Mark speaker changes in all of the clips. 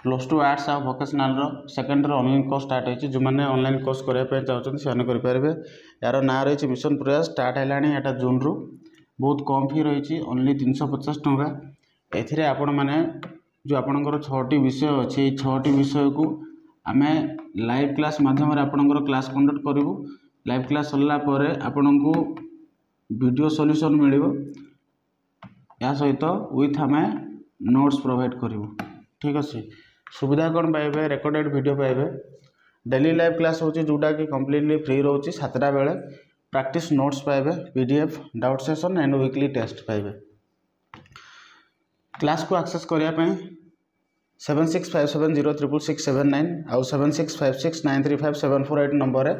Speaker 1: +2 arts आ vocational second online course start होती जो मैंने ऑनलाइन कोर्स करने चाहते से करेंगे। यार ना रही मिशन प्रयास स्टार्ट है जून रु बहुत कम फी रही ओनली 350 टंका। एथिरे आपण मैंने जो आपणकर 6टी विषय अच्छी 6टी विषय को आम लाइव क्लास माध्यम आपणकर क्लास कंडक्ट करूँ। लाइव क्लास सरला आपण को वीडियो सॉल्यूशन मिल या सहित विथ आम नोट्स प्रोवाइड करूँ। ठीक अच्छे सुविधा कौन पाइबे रेकर्डेड वीडियो पाइबे। डेली लाइव क्लास होची जोटा कि कंप्लीटली फ्री रोची 7टा बेले प्रैक्टिस नोट्स पाइबे PDF doubt session and weekly test पाइबे। क्लास को एक्सेस करने 7657066679 आउ 7656935748 नंबर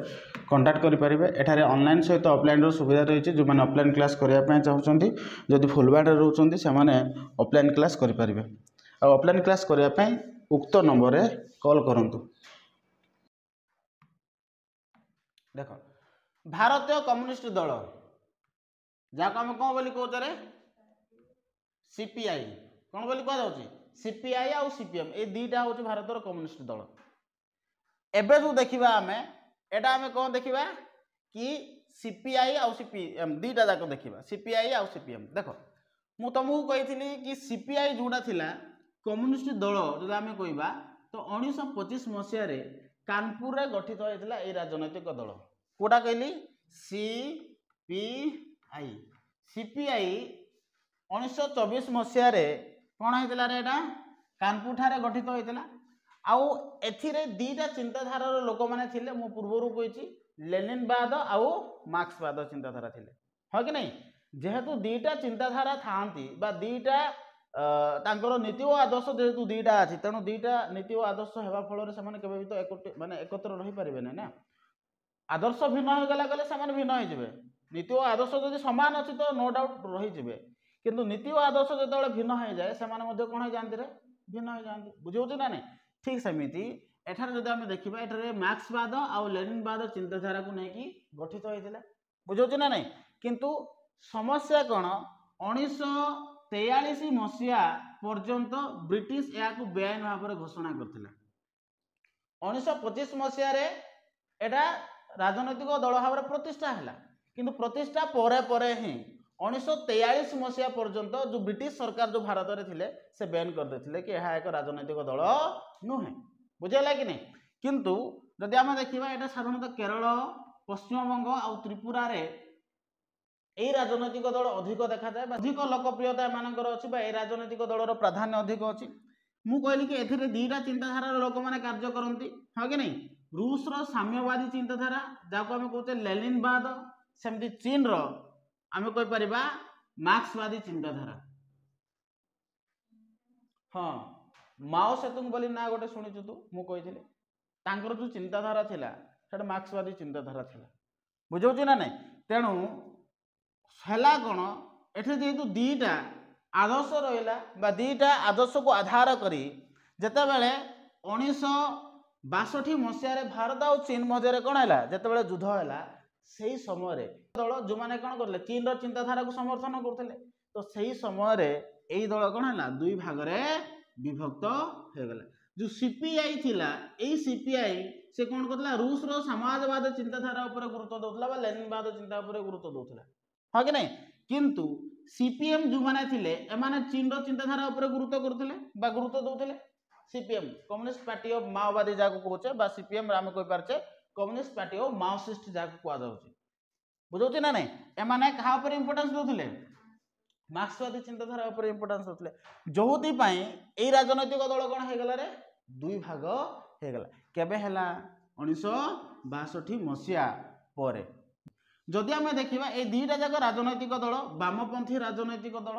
Speaker 1: कांटेक्ट करेंगे। एठारे ऑनलाइन सहित ऑफलाइन सुविधा रही जो मैंने ऑफलाइन क्लास करने चाहते जदि फुलबाड़ी रोचे से ऑफलाइन क्लास करेंगे। ऑफलाइन क्लास करने उक्त नंबर कॉल करंतु। देख भारतीय कम्युनिस्ट दल जहाँ आम कौन बोली कहते सीपीआई कौन बोली कह सीपीआई आउ सीपीएम ये दुईटा हूँ भारत कम्युनिस्ट दल। एबे जो देखा आम एटा आम कौन देखा कि सीपीआई आउ सीपीएम दुईटा जाक देखा सीपीआई आउ सीपीएम। देख मु तुमको कही कि सीपीआई जोड़ा थिला कम्युनिस्ट दल जो आम कहवा तो 1925 मसीह कानपुर में गठित होता है राजनैतिक दल कौटा कहली सीपीआई। सीपीआई 1924 मसीह कौन होता है कानपुर ठारे गठित होता आउ एथिरे दुईटा चिंताधारार लोक मैंने थे मु पूर्वर कही लेनिनवाद आउ मार्क्सवाद चिंताधारा थे हाँ कि नहीं। जेहेतु दुईटा चिंताधारा था दुईटा तांकर नीति और आदर्श जेहेतु दुईटा अच्छी तेणु दुईटा नीति और आदर्श होगा फल भी तो माने एकत्र रही पारे ना। आदर्श भिन्न हो गला गले से भिन्न हो नीति और आदर्श जब सामान अच्छी तो नो डाउट रही किंतु नीति और आदर्श जो भिन्न हो जाए से कौन हो जाती रे भिन्न हो जाती बुझे ना नहीं। ठीक सेमती एठार जब आम देखा एठार मार्क्सवाद आउ लेनिनवाद चिंताधारा को लेकिन गठित होता बुझे ना नहीं। किंतु समस्या कौन 1943 मसीहा पर्यंत ब्रिटिश या बेआईन भाव में घोषणा करथिला। 1925 मसीह एटा राजनैतिक दल भाव में प्रतिष्ठा है किंतु प्रतिष्ठा परे परे ही 1943 मसीहा पर्यंत जो ब्रिटिश सरकार जो भारत में थिले से बैन कर देथिले कि यह एक राजनैतिक दल नुहे बुझेगा कि नहीं। किंतु जदि आम देखा यहाँ साधारणतः केरल पश्चिमबंग आउ त्रिपुरा रे यही राजनैतिक दल अधिक देखा जाए अधिक लोकप्रियता एमानकर अच्छी बा राजनैतिक दलर प्राधान्य अधिक अच्छी। मु कहली कि एथिरे दुईटा चिंताधारार लोक मैंने कार्य करती हाँ कि नहीं। रूस रो साम्यवादी चिंताधारा जहाँ आम कहते लेनिनवाद सेमती चीन रो आम कहीपर मार्क्सवादी चिंताधारा। हाँ माओ सेतुंग बोली ना गोटे शुणुचु तू मु कही जो चिंताधारा थिला सेटा मार्क्सवादी चिंताधारा थिला बुझे ना नहीं। तेणु है कौन एठे जेहेतु दुईटा आदर्श रहा दुईटा आदर्श को आधार करी जिते बड़े 1962 मसीह भारत और चीन मध्य कौन है जिते युद्ध है से समय दल जो मैंने कौन करते चीन चिंताधारा को समर्थन करते तो सही समय यही दल कौन है दुई भाग में विभक्त होगला। जो सीपीआई थिला यही सीपीआई से कौन करता रूस रो समाजवाद चिंताधारा उपर गुरुत्व दौला लेनिनवाद चिंता उपर गुरुत्व दौला हाँ कि नहीं। किंतु सीपीएम जो मैंने थिले एमाने चीन रो चिंताधारा उपर गुरुत्व करथिले बा गुरुत्व दौले। सीपीएम कम्युनिस्ट पार्टी ऑफ माओवादी जाको कहचे बा सीपीएम आम कहि पारचे कम्युनिस्ट पार्टी ऑफ माओसिस्ट जाको कहा जाउचे बुझौचे ना नहीं। एमाने कहा पर इंपोर्टेंस दौले मार्क्सवादी चिंताधारा उपर इंपोर्टेंस दौले जोथि पई एई राजनैतिक दल कोन हे गला रे दुई भाग हे गला केबे हला 1962 मसीहा परे। जदि आम देखा ये दुईटा जाक राजनैतिक दल वामपंथी राजनैतिक दल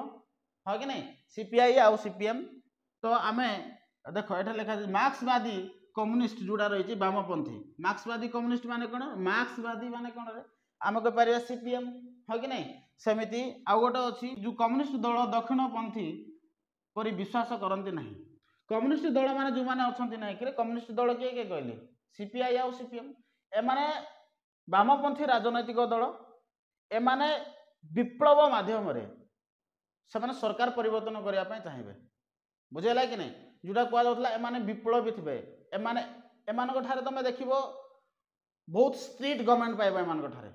Speaker 1: हाँ कि नहीं सीपीआई आउ सीपीएम तो आम देख ये लिखा मार्क्सवादी कम्युनिस्ट जोड़ा रही वामपंथी मार्क्सवादी कम्युनिस्ट माने कौन मार्क्सवादी माने कौन आम कहीपर सीपीएम हाँ कि नहीं। सेमती आउ गोटे अच्छी जो कम्युनिस्ट दल दक्षिणपंथी पर विश्वास करती ना कम्युनिस्ट दल मैंने जो मैंने अच्छा ना कम्युनिस्ट दल किए किए कहले सीपीआई आउ सीपीएम एमाने वामपंथी राजनैतिक दल एमाने विप्लव माध्यम से सरकार परिवर्तन करने चाहिए बुझेगा कि नहीं। जोटा कहला एमाने विप्लवी थे एमाने एमानक ठारे तुम देखिबो बहुत स्ट्रिक्ट गवर्नमेंट पाइबा एमानक ठारे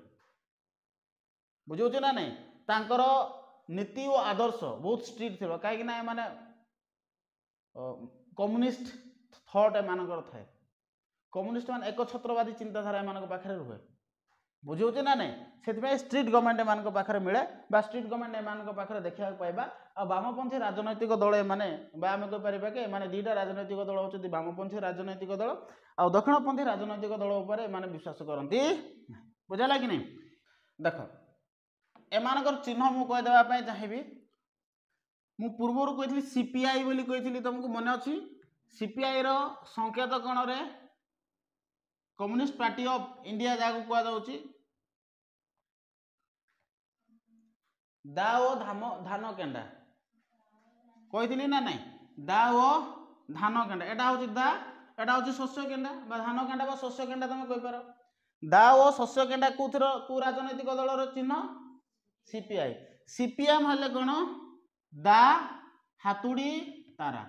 Speaker 1: बुझौछ ना नहीं तांकर नीति और आदर्श बहुत स्ट्रिक्ट थी कहीं एमाने कम्युनिस्ट थॉट एमानकर थाए कम्युनिस्ट मान एक छत्रवादी चिंताधारा एमानक पाखरे रुहे बुझौछ ना नहीं से स्ट्रिक्ट गवर्नमेंट एमानक पाखरे मिले बा स्ट्रिक्ट गवर्नमेंट एमानक पाखरे देखा पाइबा आ वामपंथी राजनैतिक दल एमाने बा आमे कहि परिबा कि एमाने दुईटा राजनैतिक दल होचि वामपंथी राजनैतिक दल आ दक्षिणपंथी राजनैतिक दल ऊपर एमाने विश्वास करती बुझाला कि नहीं देख एमानकर चिन्ह मु कहि देबा पई चाहिबी मु पूर्वरु कहितली सीपीआई बोली कहितली तुमको मन अछि सीपीआई रो संकेत कोण रे कम्युनिस्ट पार्टी ऑफ इंडिया जाको कह जाउची दा ओ धान केंडा कहितली ना नहीं दा ओ धान केंडा एटा होची दा एटा होची शस्य केंडा बा धान केंडा बा शस्य केंडा तुम कहि पारो दा ओ शस्य केंडा कुथरो कु राजनैतिक दल रो चिन्ह सीपीआई सीपीएम हले कोन दा हातुड़ी तारा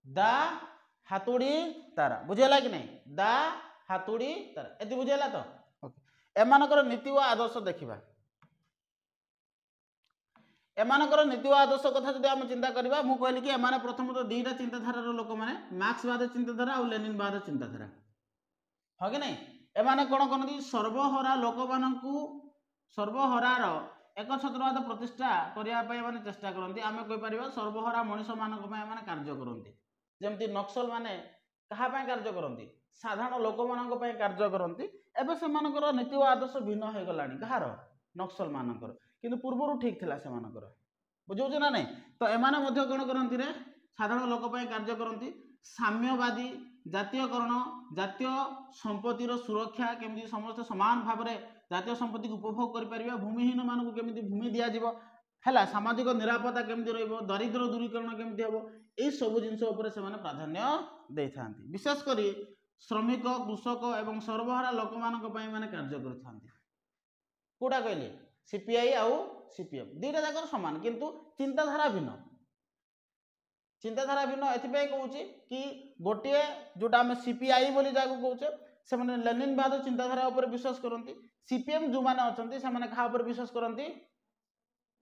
Speaker 1: दा हातुड़ी तारा बुझेला कि नहीं दा हातुड़ी तारा एति बुझेला तो ओके एमानकर नीति व आदर्श देखिबा एमानकर नीति व आदर्श कथा जदि हम चिंता करबा मु कहली कि एमाने प्रथम तो दुईटा चिंताधारा रो लोक माने मार्क्सवाद चिंताधारा और लेनिनवाद चिंताधारा हो कि नहीं एमाने कोन करनती सर्वहरा लोक मानकू सर्वहरार एक छत्रवाद प्रतिष्ठा करिया पय माने चेष्टा करनती आमे कहि परिबा सर्वहरा मनुष्य मानक पय माने कार्य करनती जेमती नक्सल माने कहा पय कार्य करनती साधारण लोक मानक पय कार्य करनती एबे से मानकर नीति व आदर्श भिन्न हो गलानी कहार नक्सल मानकर किंतु पूर्वरु ठीक थिला से मानकर बुझौछ ना नहीं तो एमाने मध्य कोन करनती रे साधारण लोक पय कार्य करनती साम्यवादी जातीयकरण जातीय संपत्तिर सुरक्षा केमती समस्त समान भाव में जातीय संपत्ति को उपभोग कर पारिबा भूमिहीन मानक केमती भूमि दिया जिवो हैला सामाजिक निरापत्ता केमती रहइबो दरिद्र दूरीकरण केमती हबो एई सब जिंस ऊपर से माने प्राधान्य देथांती विशेष करी श्रमिक कृषक एवं सर्वहारा लोक मानक पय माने कार्य करथांती कोडा कहले सीपीआई आउ सीपीएम दुईटा जाकर समान किंतु चिंताधारा भिन्न एथिपय कहूची कि गोटे जोटा हम सीपीआई बोली जाको कहूचे से माने लेनिनवाद चिंताधारा ऊपर विश्वास करती सीपीएम जो माने अछंती से माने कहा ऊपर विश्वास करती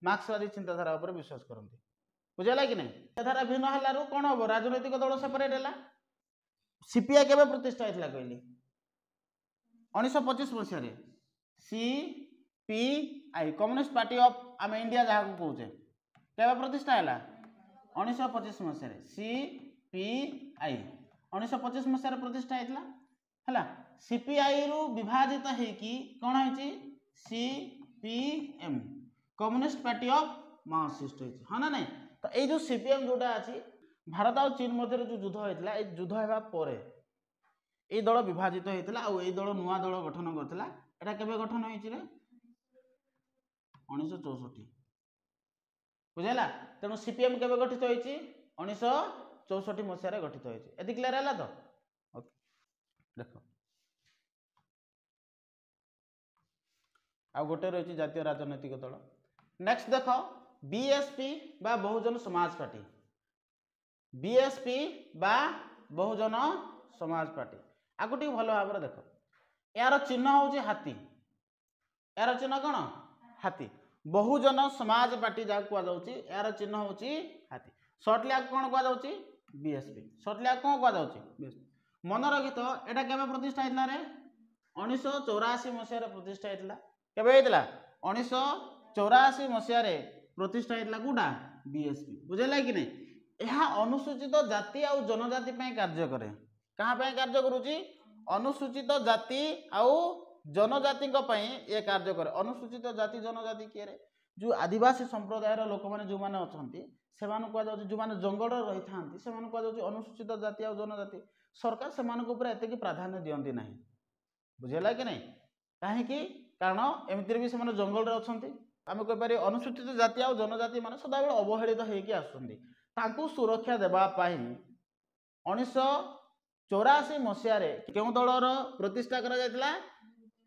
Speaker 1: मार्क्सवादी चिंताधारा ऊपर विश्वास करती बुझला कि नहीं चिंताधारा भिन्न हलारु कोन हबो राजनैतिक दल सेपरेट हला सीपीआई केबे प्रतिष्ठा हैतला कहली 1925 मसिया रे सीपीआई कम्युनिस्ट पार्टी ऑफ आम इंडिया जाको कहूचे केबे प्रतिष्ठा हैला 1925 मसिया रे सीपीआई 1925 मसिया रे प्रतिष्ठा हैतला हला सीपीआई रु विभाजित है कि कौन है CPM communist party of Marxist है हाँ ना नहीं तो ये जो सीपीएम जोटा अच्छी भारत और चीन मध्य जो युद्ध होता है युद्ध होगा पर ये दल विभाजित होता है और दल नुआ दल गठन करता है केबे गठन होइछि रे 1964 बुझेला तेणु सीपीएम केबे गठित होइछि 1964 मसिया रे गठित होइछि एति क्लियर हैला तो ओके देखो आ गोटे रही जातीय राजनैतिक दल नेक्स्ट देख बीएसपी बा बहुजन समाज पार्टी बीएसपी बा बहुजन समाज पार्टी आगु टी भल भाव देख यार चिन्ह हूँ हाथी यार चिन्ह कौन हाथी बहुजन समाज पार्टी जहाँ कहुच्छी यार चिन्ह हूँ हाथी सर्टली आगे कौन कहुच्छी बीएसपी सर्टली आगे कौन कहुच्छी मन रखी तो यहाँ केवे प्रतिष्ठा होता रे 1984 मसीह प्रतिष्ठा होता केवे होता 1984 मसीह प्रतिष्ठा होता कौटा बीएसपी बुझेगा कि नहीं यह अनुसूचित जाति आउ जनजाति कार्य करे कहाँ कार्य करुच्ची अनुसूचित जाति आउ जनजाति ये कार्य करे अनुसूचित जाति जनजाति किए जो आदिवासी संप्रदायर लोक मैंने जो मैंने अच्छा से जो मैंने जंगल रही था से अनुसूचित जाति आउ जनजाति सरकार से एतिक प्राधान्य दियंती ना बुझेगा कि नहीं कहीं कारण एमती भी से जंगल अच्छा आम कहीपर अनुसूचित जाति आउ जनजाति मान सदाबेले अवहेलित होगी आसुँच सुरक्षा देवाई 1984 मसीह क्यों दलर प्रतिष्ठा करा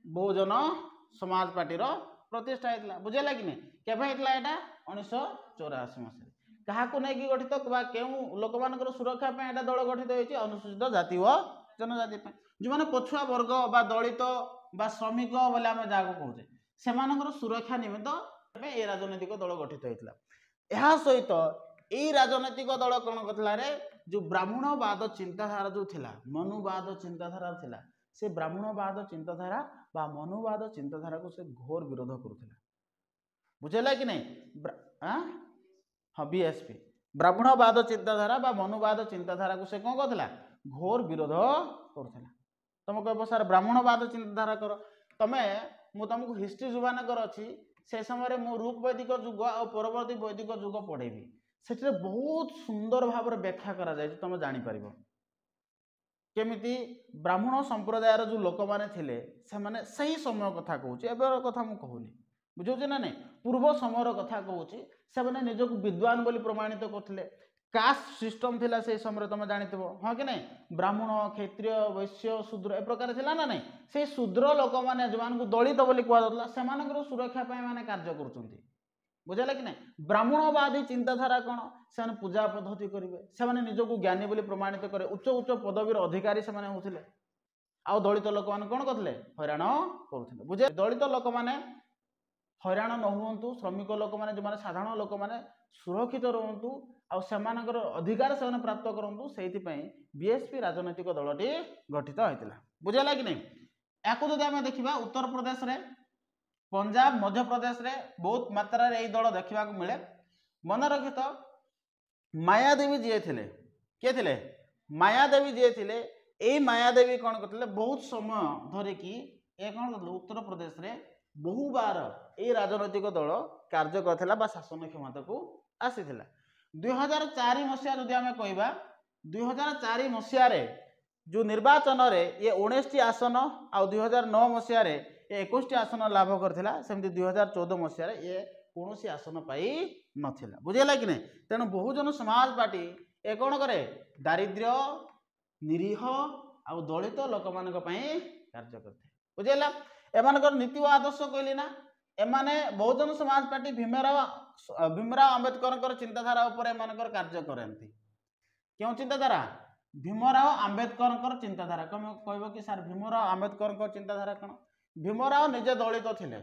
Speaker 1: बहुजन समाज पार्टी प्रतिष्ठा होता बुझेगा कि नहीं केवे होता 1984 मसीह କାହାକୁ ନେଇକି ଗଠିତ ବା କେଉଁ ଲୋକମାନଙ୍କର ସୁରକ୍ଷା ପାଇଁ ଏଟା ଦଳ ଗଠିତ ହେଇଛି? ଅନୁସୂଚିତ ଜାତି ଓ ଜନଜାତି ପାଇଁ, ଯେଉଁମାନେ ପଛୁଆ ବର୍ଗ ବା ଦଳିତ ବା ଶ୍ରମିକ ବୋଲି ଆମେ ଯାହାକୁ କହୁଛେ ସେମାନଙ୍କର ସୁରକ୍ଷା ନିମିତ୍ତ ଏ ରାଜନୈତିକ ଦଳ ଗଠିତ ହେଇଥିଲା। ଏହା ସହିତ ଏଇ ରାଜନୈତିକ ଦଳ କ'ଣ କରିଥିଲା ରେ, ଯେଉଁ ବ୍ରାହ୍ମଣବାଦ ଚିନ୍ତାଧାରା ଯେଉଁ ଥିଲା, ମନୁବାଦ ଚିନ୍ତାଧାରା ଥିଲା, ସେ ବ୍ରାହ୍ମଣବାଦ ଚିନ୍ତାଧାରା ବା ମନୁବାଦ ଚିନ୍ତାଧାରାକୁ ସେ ଘୋର ବିରୋଧ କରୁଥିଲା। ବୁଝିଲା କି ନାଇଁ? ହଁ, ବିଏସପି ବ୍ରାହ୍ମଣବାଦ ଚିନ୍ତାଧାରା ବା ମନୁବାଦ ଚିନ୍ତାଧାରାକୁ ସେ କ'ଣ କରୁଥିଲା? ଘୋର ବିରୋଧ କରୁଥିଲା। ତମେ କହିବ ସାର୍ ବ୍ରାହ୍ମଣବାଦ ଚିନ୍ତାଧାରା କର, ମୁଁ ତମକୁ ହିଷ୍ଟ୍ରି ଯେଉଁମାନଙ୍କର ଅଛି ସେ ସମୟରେ ମୁଁ ରୂପ ବୈଦିକ ଯୁଗ ଆଉ ପରବର୍ତ୍ତୀ ବୈଦିକ ଯୁଗ ପଢ଼େଇବି, ସେଥିରେ ବହୁତ ସୁନ୍ଦର ଭାବରେ ବ୍ୟାଖ୍ୟା କରାଯାଇଛି, ତମେ ଜାଣିପାରିବ କେମିତି ବ୍ରାହ୍ମଣ ସମ୍ପ୍ରଦାୟର ଯେଉଁ ଲୋକମାନେ ଥିଲେ ସେମାନେ ସେହି ସମୟ କଥା କହୁଛି, ଏବେର କଥା ମୁଁ କହୁନି, ବୁଝୁଛି ନା ନାଇଁ? ପୂର୍ବ ସମୟର କଥା କହୁଛି। ସେମାନେ ନିଜକୁ ବିଦ୍ୱାନ ବୋଲି ପ୍ରମାଣିତ କରୁଥିଲେ। କାଷ୍ଟ ସିଷ୍ଟମ ଥିଲା ସେଇ ସମୟରେ, ତମେ ଜାଣିଥିବ, ହଁ କି ନାଇଁ? ବ୍ରାହ୍ମଣ, କ୍ଷତ୍ରିୟ, ବୈଶ୍ୟ, ଶୂଦ୍ର ଏ ପ୍ରକାର ଥିଲା ନା ନାଇଁ? ସେଇ ଶୂଦ୍ର ଲୋକମାନେ ଯେଉଁମାନଙ୍କୁ ଦଳିତ ବୋଲି କୁହାଯାଉଥିଲା ସେମାନଙ୍କର ସୁରକ୍ଷା ପାଇଁ ମାନେ କାର୍ଯ୍ୟ କରୁଛନ୍ତି। ବୁଝିଲା କି ନାଇଁ? ବ୍ରାହ୍ମଣବାଦୀ ଚିନ୍ତାଧାରା କ'ଣ? ସେମାନେ ପୂଜା ପଦ୍ଧତି କରିବେ, ସେମାନେ ନିଜକୁ ଜ୍ଞାନୀ ବୋଲି ପ୍ରମାଣିତ କରି ଉଚ୍ଚ ଉଚ୍ଚ ପଦବୀର ଅଧିକାରୀ ସେମାନେ ହେଉଥିଲେ। ଆଉ ଦଳିତ ଲୋକମାନେ କ'ଣ କରୁଥିଲେ? ହଇରାଣ କରୁଥିଲେ। ବୁଝେ, ଦଳିତ ଲୋକମାନେ ହଇରାଣ ନ ହୁଅନ୍ତୁ, ଶ୍ରମିକ ଲୋକମାନେ ଯେଉଁମାନେ ସାଧାରଣ ଲୋକମାନେ ସୁରକ୍ଷିତ ରୁହନ୍ତୁ ଆଉ ସେମାନଙ୍କର ଅଧିକାର ସେମାନେ ପ୍ରାପ୍ତ କରନ୍ତୁ, ସେଇଥିପାଇଁ ବିଏସପି ରାଜନୈତିକ ଦଳଟି ଗଠିତ ହୋଇଥିଲା। ବୁଝିଲା କି ନାଇଁ? ୟାକୁ ଯଦି ଆମେ ଦେଖିବା ଉତ୍ତରପ୍ରଦେଶରେ, ପଞ୍ଜାବ, ମଧ୍ୟପ୍ରଦେଶରେ ବହୁତ ମାତ୍ରାରେ ଏହି ଦଳ ଦେଖିବାକୁ ମିଳେ। ମନେ ରଖିଥ, ମାୟାଦେବୀ ଯିଏ ଥିଲେ, କିଏ ଥିଲେ? ମାୟାଦେବୀ ଯିଏ ଥିଲେ, ଏଇ ମାୟାଦେବୀ କ'ଣ କରିଥିଲେ? ବହୁତ ସମୟ ଧରିକି ଏ କ'ଣ କରିଥିଲେ? ଉତ୍ତରପ୍ରଦେଶରେ ବହୁବାର ଏଇ ରାଜନୈତିକ ଦଳ କାର୍ଯ୍ୟ କରିଥିଲା ବା ଶାସନ କ୍ଷମତାକୁ ଆସିଥିଲା। 2004 ମସିହା ଯଦି ଆମେ କହିବା, 2004 ମସିହାରେ ଯେଉଁ ନିର୍ବାଚନରେ ଇଏ 19ଟି ଆସନ ଆଉ 2009 ମସିହାରେ ଏ 21ଟି ଆସନ ଲାଭ କରିଥିଲା, ସେମିତି 2014 ମସିହାରେ ଏ କୌଣସି ଆସନ ପାଇ ନଥିଲା। ବୁଝିଲା କି ନାହିଁ? ତେଣୁ ବହୁଜନ ସମାଜ ପାର୍ଟି ଏ କ'ଣ କରେ? ଦାରିଦ୍ର୍ୟ, ନିରୀହ ଆଉ ଦଳିତ ଲୋକମାନଙ୍କ ପାଇଁ କାର୍ଯ୍ୟ କରିଥାଏ। ବୁଝିଲା? ଏମାନଙ୍କର ନୀତି ଓ ଆଦର୍ଶ କହିଲି ନା, ଏମାନେ ବହୁଜନ ସମାଜ ପାର୍ଟି ଭୀମରାଓ ଆମ୍ବେଦକରଙ୍କର ଚିନ୍ତାଧାରା ଉପରେ ଏମାନଙ୍କର କାର୍ଯ୍ୟ କରନ୍ତି। କେଉଁ ଚିନ୍ତାଧାରା? ଭୀମରାଓ ଆମ୍ବେଦକରଙ୍କର ଚିନ୍ତାଧାରା। କଣ କହିବ କି ସାର୍ ଭୀମରାଓ ଆମ୍ବେଦକରଙ୍କ ଚିନ୍ତାଧାରା କ'ଣ? ଭୀମରାଓ ନିଜେ ଦଳିତ ଥିଲେ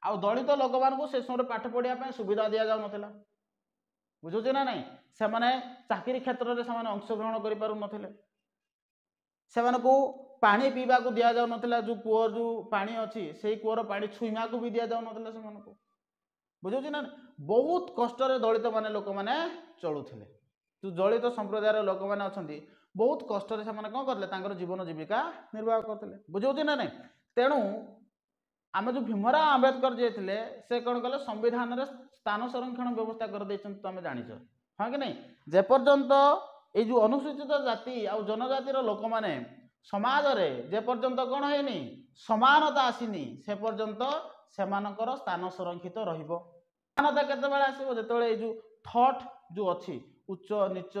Speaker 1: ଆଉ ଦଳିତ ଲୋକମାନଙ୍କୁ ସେ ସମୟରେ ପାଠ ପଢ଼ିବା ପାଇଁ ସୁବିଧା ଦିଆଯାଉନଥିଲା। ବୁଝୁଛି ନା ନାଇଁ? ସେମାନେ ଚାକିରି କ୍ଷେତ୍ରରେ ସେମାନେ ଅଂଶଗ୍ରହଣ କରିପାରୁନଥିଲେ, ସେମାନଙ୍କୁ ପାଣି ପିଇବାକୁ ଦିଆଯାଉନଥିଲା, ଯେଉଁ କୂଅ ଯେଉଁ ପାଣି ଅଛି ସେଇ କୂଅର ପାଣି ଛୁଇଁବାକୁ ବି ଦିଆଯାଉନଥିଲା ସେମାନଙ୍କୁ। ବୁଝୁଛି ନା? ବହୁତ କଷ୍ଟରେ ଦଳିତ ଲୋକମାନେ ଚଳୁଥିଲେ। ଯେଉଁ ଦଳିତ ସମ୍ପ୍ରଦାୟର ଲୋକମାନେ ଅଛନ୍ତି ବହୁତ କଷ୍ଟରେ ସେମାନେ କ'ଣ କରିଥିଲେ? ତାଙ୍କର ଜୀବନ ଜୀବିକା ନିର୍ବାହ କରୁଥିଲେ। ବୁଝୁଛି ନା ନାଇଁ? ତେଣୁ ଆମେ ଯେଉଁ ଭୀମରାଓ ଆମ୍ବେଦକର ଯିଏ ଥିଲେ ସେ କ'ଣ କଲେ? ସମ୍ବିଧାନରେ ସ୍ଥାନ ସଂରକ୍ଷଣ ବ୍ୟବସ୍ଥା କରିଦେଇଛନ୍ତି, ତମେ ଜାଣିଛ, ହଁ କି ନାଇଁ? ଯେପର୍ଯ୍ୟନ୍ତ ଏଇ ଯେଉଁ ଅନୁସୂଚିତ ଜାତି ଆଉ ଜନଜାତିର ଲୋକମାନେ ସମାଜରେ ଯେପର୍ଯ୍ୟନ୍ତ କ'ଣ ହେଇନି, ସମାନତା ଆସିନି, ସେ ପର୍ଯ୍ୟନ୍ତ ସେମାନଙ୍କର ସ୍ଥାନ ସଂରକ୍ଷିତ ରହିବ। ସମାନତା କେତେବେଳେ ଆସିବ? ଯେତେବେଳେ ଏଇ ଯେଉଁ ଥଟ୍ ଯେଉଁ ଅଛି, ଉଚ୍ଚ ନିଚ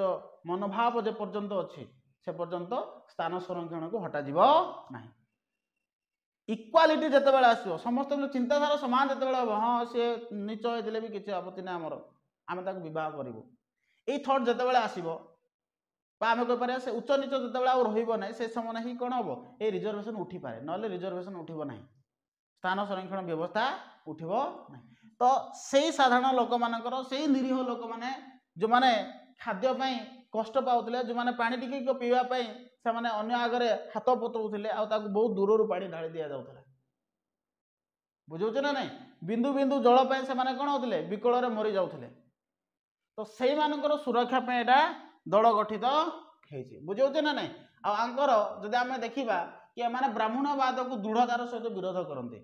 Speaker 1: ମନୋଭାବ ଯେ ପର୍ଯ୍ୟନ୍ତ ଅଛି ସେ ପର୍ଯ୍ୟନ୍ତ ସ୍ଥାନ ସଂରକ୍ଷଣକୁ ହଟାଯିବ ନାହିଁ। ଇକ୍ୱାଲିଟି ଯେତେବେଳେ ଆସିବ, ସମସ୍ତଙ୍କ ଚିନ୍ତାଧାରା ସମାନ ଯେତେବେଳେ ହେବ, ହଁ ସିଏ ନିଚ ହେଇଥିଲେ ବି କିଛି ଆପତ୍ତି ନାହିଁ ଆମର, ଆମେ ତାକୁ ବିବାହ କରିବୁ, ଏଇ ଥଟ୍ ଯେତେବେଳେ ଆସିବ ବା ଆମେ କହିପାରିବା ସେ ଉଚ୍ଚ ନିଚ ଯେତେବେଳେ ଆଉ ରହିବ ନାହିଁ, ସେ ସମୟରେ ହିଁ କ'ଣ ହେବ? ଏଇ ରିଜର୍ଭେସନ୍ ଉଠିପାରେ, ନହେଲେ ରିଜର୍ଭେସନ୍ ଉଠିବ ନାହିଁ, ସ୍ଥାନ ସଂରକ୍ଷଣ ବ୍ୟବସ୍ଥା ଉଠିବ ନାହିଁ। ତ ସେଇ ସାଧାରଣ ଲୋକମାନଙ୍କର, ସେଇ ନିରୀହ ଲୋକମାନେ ଯେଉଁମାନେ ଖାଦ୍ୟ ପାଇଁ କଷ୍ଟ ପାଉଥିଲେ, ଯେଉଁମାନେ ପାଣି ଟିକେ ପିଇବା ପାଇଁ ସେମାନେ ଅନ୍ୟ ଆଗରେ ହାତ ପତାଉଥିଲେ ଆଉ ତାକୁ ବହୁତ ଦୂରରୁ ପାଣି ଢାଳି ଦିଆଯାଉଥିଲା। ବୁଝୁଛ ନା ନାଇଁ? ବିନ୍ଦୁ ବିନ୍ଦୁ ଜଳ ପାଇଁ ସେମାନେ କ'ଣ ହେଉଥିଲେ? ବିକଳରେ ମରିଯାଉଥିଲେ। ତ ସେଇମାନଙ୍କର ସୁରକ୍ଷା ପାଇଁ ଏଇଟା ଦଳ ଗଠିତ ହେଇଛି। ବୁଝାଉଛି ନା ନାଇଁ? ଆଉ ଆଙ୍କର ଯଦି ଆମେ ଦେଖିବା କି ଏମାନେ ବ୍ରାହ୍ମଣବାଦକୁ ଦୃଢ଼ତାର ସହିତ ବିରୋଧ କରନ୍ତି।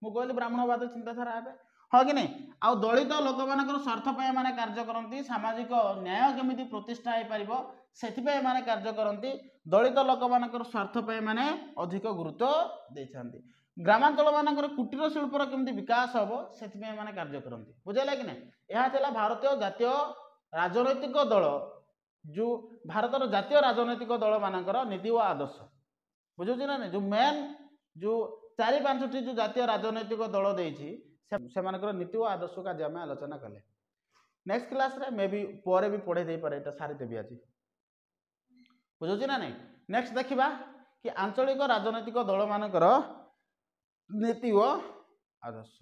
Speaker 1: ମୁଁ କହିଲି ବ୍ରାହ୍ମଣବାଦ ଚିନ୍ତାଧାରା ହେବେ, ହଁ କି ନାଇଁ? ଆଉ ଦଳିତ ଲୋକମାନଙ୍କର ସ୍ୱାର୍ଥ ପାଇଁ ଏମାନେ କାର୍ଯ୍ୟ କରନ୍ତି। ସାମାଜିକ ନ୍ୟାୟ କେମିତି ପ୍ରତିଷ୍ଠା ହେଇପାରିବ ସେଥିପାଇଁ ଏମାନେ କାର୍ଯ୍ୟ କରନ୍ତି। ଦଳିତ ଲୋକମାନଙ୍କର ସ୍ୱାର୍ଥ ପାଇଁ ଏମାନେ ଅଧିକ ଗୁରୁତ୍ୱ ଦେଇଥାନ୍ତି। ଗ୍ରାମାଞ୍ଚଳ ମାନଙ୍କର କୁଟୀର ଶିଳ୍ପର କେମିତି ବିକାଶ ହେବ ସେଥିପାଇଁ ଏମାନେ କାର୍ଯ୍ୟ କରନ୍ତି। ବୁଝିଲା କି ନାଇଁ? ଏହା ଥିଲା ଭାରତୀୟ ଜାତୀୟ ରାଜନୈତିକ ଦଳ, ଯେଉଁ ଭାରତର ଜାତୀୟ ରାଜନୈତିକ ଦଳ ମାନଙ୍କର ନୀତି ଓ ଆଦର୍ଶ। ବୁଝୁଛି ନା ନାଇଁ? ଯେଉଁ ମେନ୍ ଯେଉଁ 4-5ଟି ଯେଉଁ ଜାତୀୟ ରାଜନୈତିକ ଦଳ ଦେଇଛି ସେମାନଙ୍କର ନୀତି ଓ ଆଦର୍ଶକୁ ଆଜି ଆମେ ଆଲୋଚନା କଲେ। नेक्स्ट क्लास रे मे बी पर भी पढ़े दे पारे, एटा सारी देबी आज, बुझुची ना नहीं। नेक्स्ट देखिबा कि आंचलिक राजनैतिक दल मानकर नीति व आदर्श।